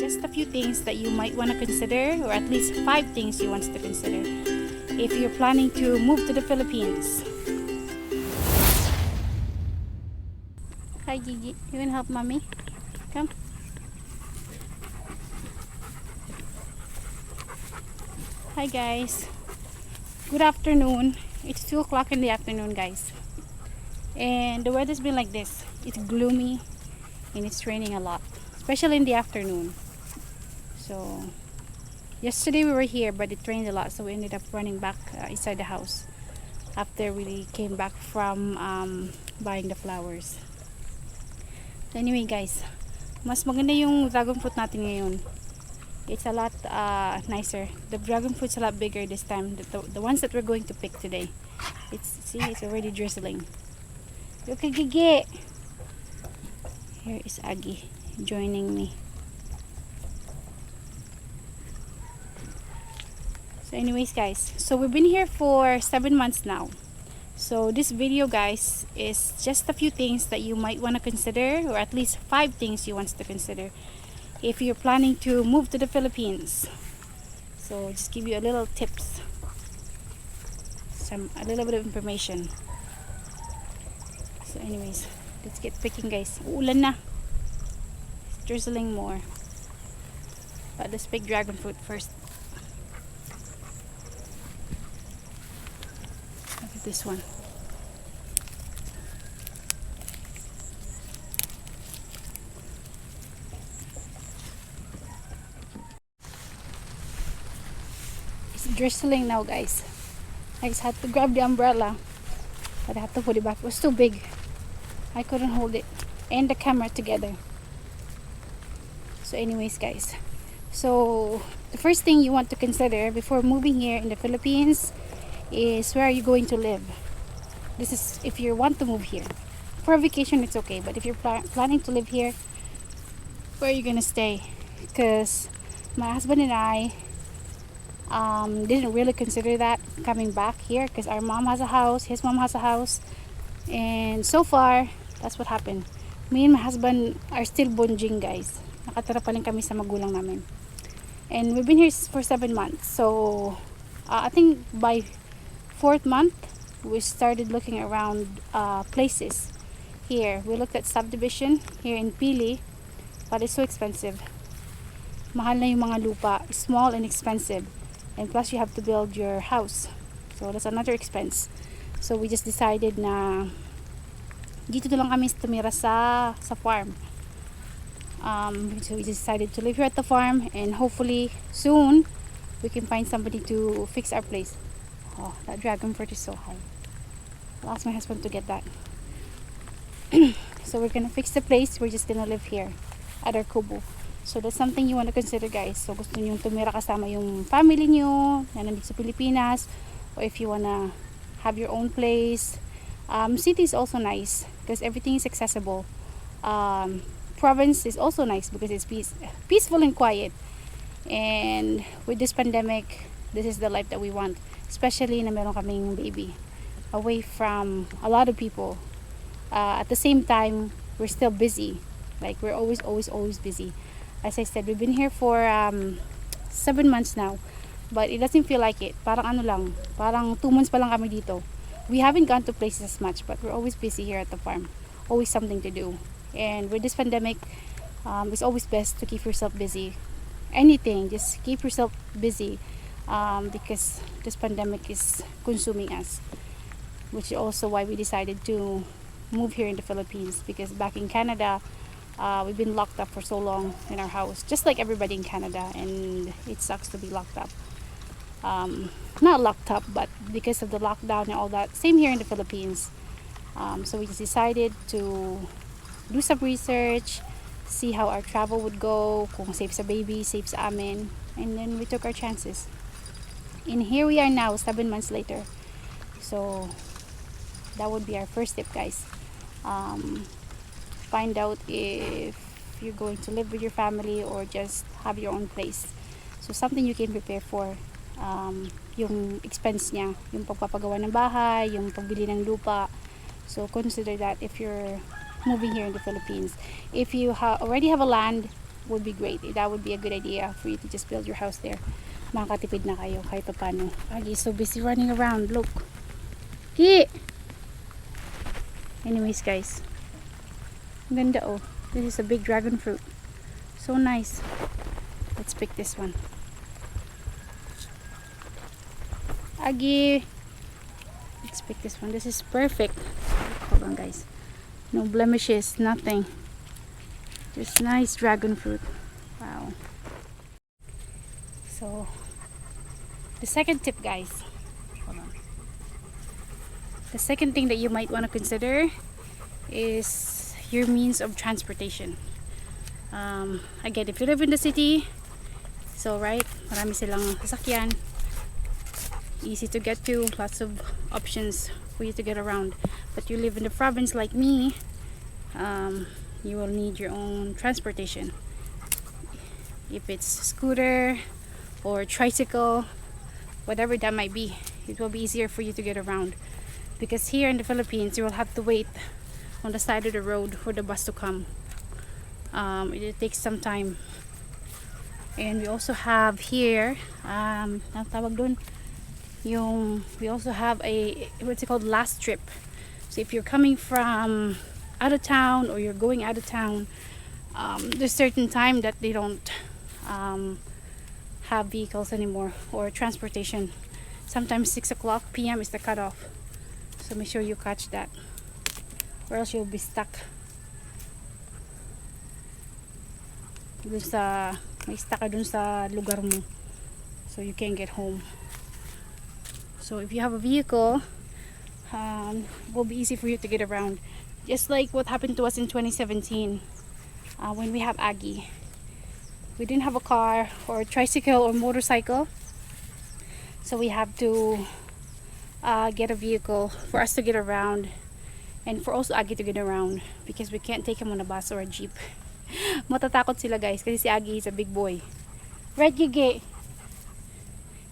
just a few things that you might want to consider, or at least 5 things you want to consider if you're planning to move to the Philippines. Hi Gigi, you want to help mommy? Come. Hi guys, good afternoon. It's 2 o'clock in the afternoon, guys, and the weather's been like this. It's gloomy and it's raining a lot, especially in the afternoon. So yesterday we were here, but it rained a lot, so we ended up running back inside the house after we came back from buying the flowers. So anyway guys, mas maganda yung dragon fruit natin ngayon. It's a lot nicer. The dragon fruit's a lot bigger this time. The ones that we're going to pick today. It's already drizzling. Look at Gigi. Here is Aggie joining me. So anyways guys, so we've been here for 7 months now. So this video guys is just a few things that you might want to consider, or at least 5 things you want to consider if you're planning to move to the Philippines. So just give you a little tips, a little bit of information. So anyways, let's get picking guys. Uulan na. It's drizzling more. But let's pick dragon fruit first. Look at this one. Drizzling now guys. I just had to grab the umbrella, but I had to put it back. It was too big. I couldn't hold it and the camera together. So anyways guys, so the first thing you want to consider before moving here in the Philippines is where are you going to live. This is if you want to move here. For a vacation it's okay, but if you're planning to live here, where are you gonna stay? Because my husband and I didn't really consider that coming back here, because our mom has a house, his mom has a house, and so far that's what happened. Me and my husband are still bonding guys. Nakatira pa rin kami sa magulang namin, and we've been here for 7 months. So I think by 4th month we started looking around places here. We looked at subdivision here in Pili, but it's so expensive. Mahal na yung mga lupa, small and expensive. And plus you have to build your house, so that's another expense. So we just decided na dito na lang kami tumira sa farm. So we decided to live here at the farm, and hopefully soon we can find somebody to fix our place. Oh, that dragon fruit is so high. I'll ask my husband to get that. So we're gonna fix the place. We're just gonna live here at our kubo. So that's something you want to consider guys. So gusto niyo tumira kasama yung family niyo na nandito sa Pilipinas, or if you wanna have your own place. City is also nice because everything is accessible. Province is also nice because it's peaceful and quiet. And with this pandemic, this is the life that we want, especially na meron kaming baby, away from a lot of people. At the same time, we're still busy. Like we're always busy. As I said, we've been here for 7 months now, but it doesn't feel like it. Parang ano lang, parang 2 months pa lang kami dito. We haven't gone to places as much, but we're always busy here at the farm. Always something to do. And with this pandemic, it's always best to keep yourself busy. Anything, just keep yourself busy, because this pandemic is consuming us. Which is also why we decided to move here in the Philippines, because back in Canada, we've been locked up for so long in our house, just like everybody in Canada, and it sucks to be locked up. Not locked up, but because of the lockdown and all that, same here in the Philippines. So we just decided to do some research, see how our travel would go, kung safe sa baby, safe sa amin, and then we took our chances. And here we are now, 7 months later. So that would be our first tip guys. Find out if you're going to live with your family or just have your own place. So something you can prepare for, yung expense niya, yung pagpapagawa ng bahay, yung pagbili ng lupa. So consider that if you're moving here in the Philippines. If you already have a land, would be great. That would be a good idea for you to just build your house there. Makakatipid na kayo kahit pa paano. Agi so busy running around. Look. Ki! Anyways guys. Ang ganda oh. This is a big dragon fruit. So nice. Let's pick this one. Agi. Let's pick this one. This is perfect. Hold on guys. No blemishes, nothing. Just nice dragon fruit. Wow. So the second tip guys. Hold on. The second thing that you might want to consider is your means of transportation. Again, if you live in the city, so right, marami silang sasakyan, easy to get to, lots of options for you to get around. But you live in the province like me, you will need your own transportation. If it's scooter or tricycle, whatever that might be, it will be easier for you to get around. Because here in the Philippines, you will have to wait on the side of the road for the bus to come. It takes some time. And we also have here, tawag dun, we also have a, what's it called, last trip. So if you're coming from out of town or you're going out of town, there's certain time that they don't have vehicles anymore or transportation. Sometimes 6 o'clock p.m. is the cutoff. So make sure you catch that, or else you'll be stuck. May stuck ka dun sa lugar mo. So you can't get home. So if you have a vehicle, it will be easy for you to get around. Just like what happened to us in 2017 when we have Aggie. We didn't have a car or a tricycle or motorcycle. So we have to get a vehicle for us to get around, and for also Aggie to get around, because we can't take him on a bus or a jeep. Matatakot sila guys kasi si Aggie is a big boy. Right, Gigi?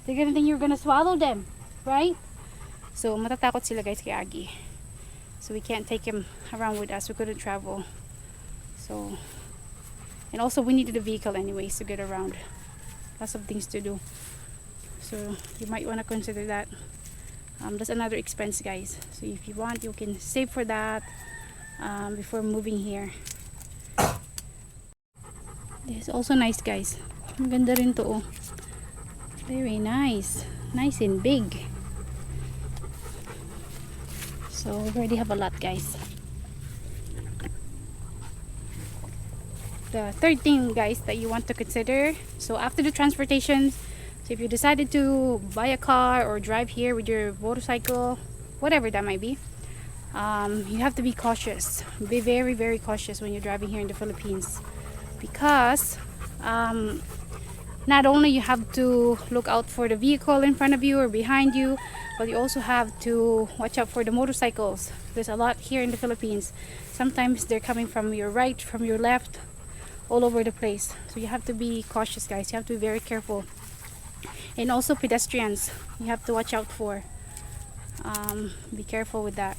They're gonna think you're gonna swallow them, right? So matatakot sila guys kay Aggie. So we can't take him around with us. We couldn't travel. So, and also we needed a vehicle anyways to get around. Lots of things to do. So you might want to consider that. That's another expense guys. So if you want, you can save for that before moving here. This is also nice guys. Ang ganda rin to oh. Very nice. Nice and big. So we already have a lot guys. The third thing guys that you want to consider, so after the transportation, so if you decided to buy a car or drive here with your motorcycle, whatever that might be, you have to be cautious. Be very, very cautious when you're driving here in the Philippines, because not only you have to look out for the vehicle in front of you or behind you, but you also have to watch out for the motorcycles. There's a lot here in the Philippines. Sometimes they're coming from your right, from your left, all over the place. So you have to be cautious guys. You have to be very careful. And also pedestrians, you have to watch out for. Be careful with that.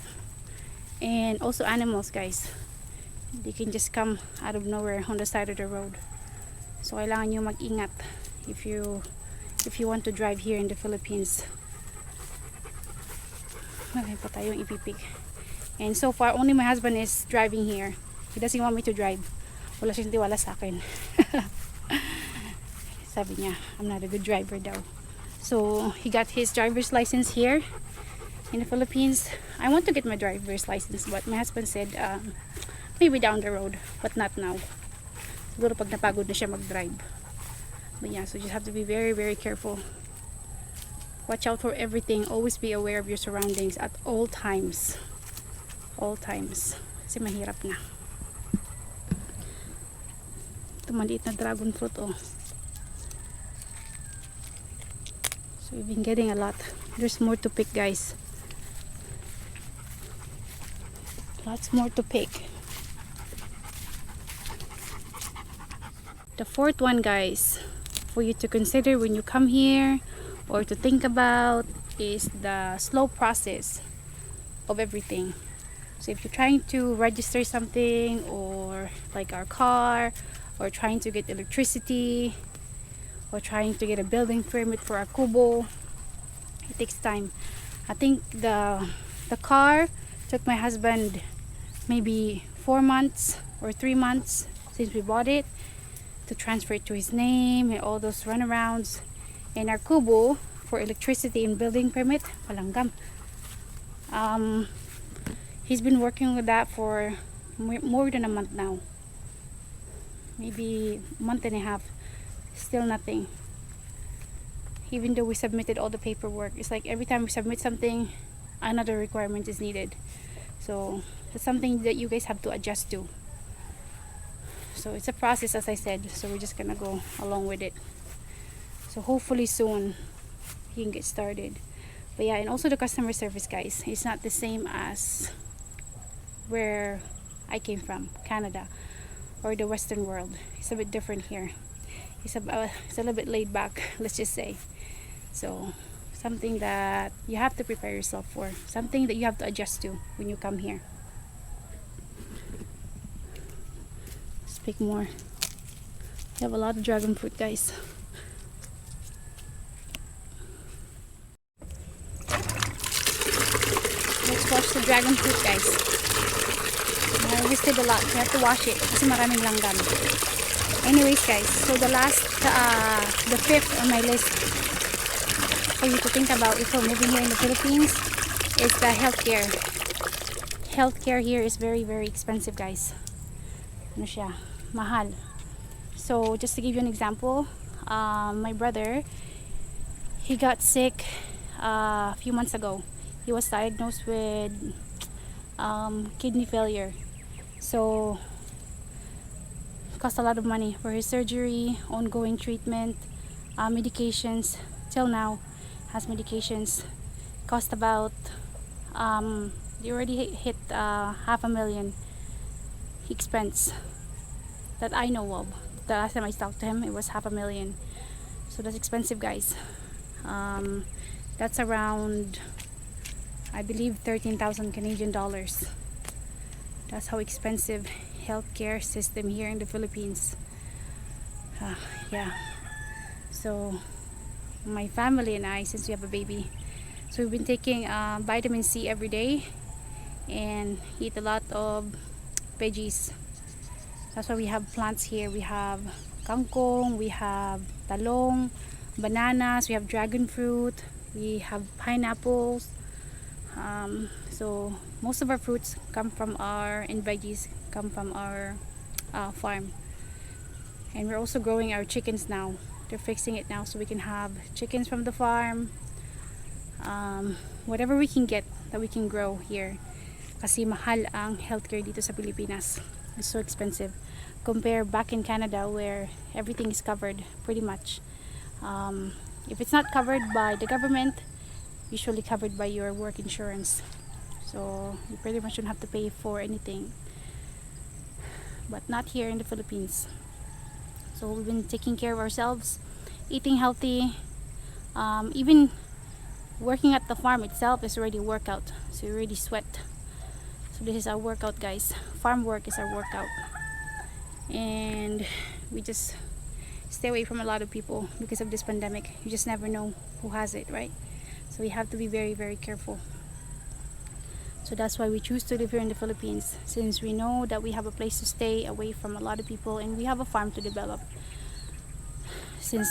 And also animals guys, they can just come out of nowhere on the side of the road. So kailangan nyo mag-ingat if you want to drive here in the Philippines. Marami pa tayong ipipig. And so far only my husband is driving here. He doesn't want me to drive. Wala siyang tiwala sa akin. Sabi niya, I'm not a good driver daw. So he got his driver's license here in the Philippines. I want to get my driver's license, but my husband said maybe down the road, but not now. Siguro pag napagod na siya mag-drive. But yeah, so you just have to be very, very careful. Watch out for everything. Always be aware of your surroundings at all times. All times. Kasi mahirap na. Ito maliit na dragon fruit oh. So we've been getting a lot. There's more to pick guys. Lots more to pick. The fourth one guys, for you to consider when you come here or to think about, is the slow process of everything. So if you're trying to register something, or like our car, or trying to get electricity, or trying to get a building permit for our kubo. It takes time. I think the car took my husband maybe 4 months or 3 months since we bought it to transfer it to his name and all those runarounds. And our kubo for electricity and building permit, palanggam. He's been working with that for more than a month now, maybe a month and a half. Still nothing, even though we submitted all the paperwork. It's like every time we submit something, another requirement is needed. So it's something that you guys have to adjust to. So it's a process, as I said, so we're just gonna go along with it. So hopefully soon he can get started. But yeah, and also the customer service, guys, it's not the same as where I came from, Canada or the Western world. It's a bit different here. It's a little bit laid back, let's just say. So something that you have to prepare yourself for, something that you have to adjust to when you come here. Let's pick more. We have a lot of dragon fruit, guys. Let's wash the dragon fruit, guys. I harvested a lot. You have to wash it kasi maraming langgam. Anyways, guys, so the fifth on my list for you to think about before moving here in the Philippines is the healthcare. Healthcare here is very, very expensive, guys. Ano siya? Mahal. So just to give you an example, my brother, he got sick a few months ago. He was diagnosed with kidney failure. So it cost a lot of money for his surgery, ongoing treatment, medications. Till now has medications. Cost about they already hit $500,000 expense that I know of. The last time I talked to him, it was $500,000. So that's expensive, guys. That's around, I believe, 13,000 Canadian dollars. That's how expensive healthcare system here in the Philippines. Yeah. So my family and I, since we have a baby, so we've been taking vitamin C every day and eat a lot of veggies. That's why we have plants here. We have kangkong, we have talong, bananas, we have dragon fruit, we have pineapples. So most of our fruits come from and veggies come from our farm. And we're also growing our chickens now. They're fixing it now so we can have chickens from the farm. Whatever we can get that we can grow here. Kasi mahal ang healthcare dito sa Pilipinas. It's so expensive. Compare back in Canada where everything is covered pretty much. If it's not covered by the government, usually covered by your work insurance. So you pretty much don't have to pay for anything. But not here in the Philippines. So we've been taking care of ourselves, eating healthy. Even working at the farm itself is already a workout. So you already sweat. So this is our workout, guys. Farm work is our workout. And we just stay away from a lot of people because of this pandemic. You just never know who has it, right? So we have to be very, very careful. So that's why we choose to live here in the Philippines, since we know that we have a place to stay away from a lot of people and we have a farm to develop since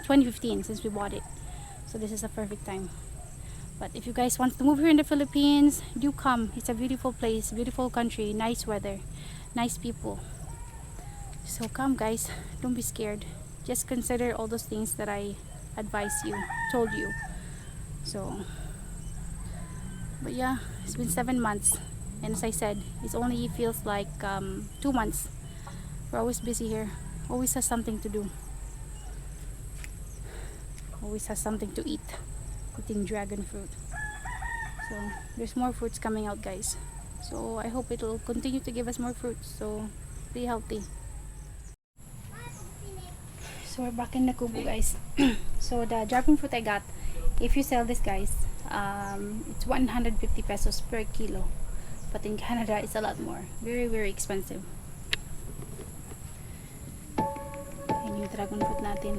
2015, since we bought it. So this is a perfect time. But if you guys want to move here in the Philippines, do come. It's a beautiful place, beautiful country, nice weather, nice people. So come, guys, don't be scared. Just consider all those things that I told you. So but yeah, it's been 7 months, and as I said, it only feels like 2 months. We're always busy here, always has something to do, always has something to eat, eating dragon fruit. So there's more fruits coming out, guys. So I hope it will continue to give us more fruits. So be healthy. So we're back in the kubo, guys. So the dragon fruit I got, if you sell this, guys, it's 150 pesos per kilo, but in Canada it's a lot more. Very, very expensive. yung dragon fruit natin.